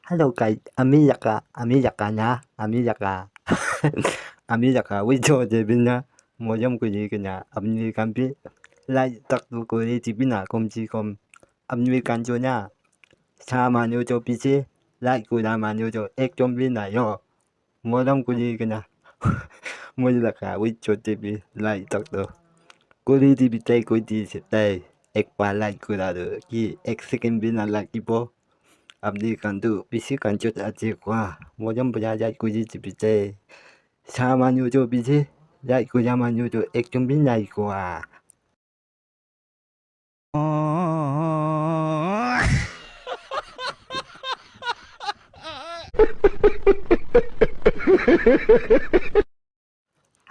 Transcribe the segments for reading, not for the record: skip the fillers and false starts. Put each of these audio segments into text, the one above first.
Hello guys, 아미야까 아미야까 위조 제비나 모점 그지 그냥 아미간비 라이 딱도 거리 집이나 검지검 아미간조냐 사만요조 비지 라이 구다만요조 액좀비나요 모점 그지 그냥 모질라까 위조 제비 라이 딱도 거리 집이 때 거리 때 액바 라이 구다도 기 액스겐비나 라이보 Abdi kantu bisi kancut aji kwa mojam bajaj kuji jibite sama nyujo bisi jai kujama nyujo ekjum bin nai kwa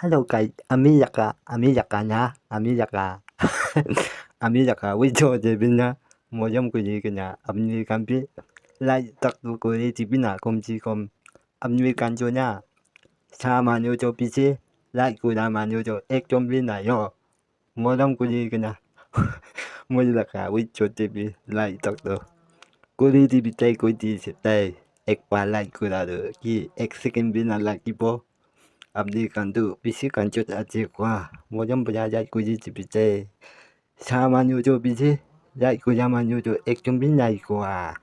Hello guys, 아미야까 아미야까 위조 제비나 모점 그지 그냥 아미간비 라이 딱도 거리 집이나 검지검 아미간조냐 사만요조 비지 라이 구다만요조 액좀비나요 모점 그지 그냥 모질라까 위조 제비 라이 딱도 거리 집이 때 거리 때 액바 라이 구다도 기 액스겐비나 라이보 Abdi kantu bisi kancut aji kwa mojam bajaj kuji jibite sama nyujo bisi jai kujama nyujo ekjum bin nai kwa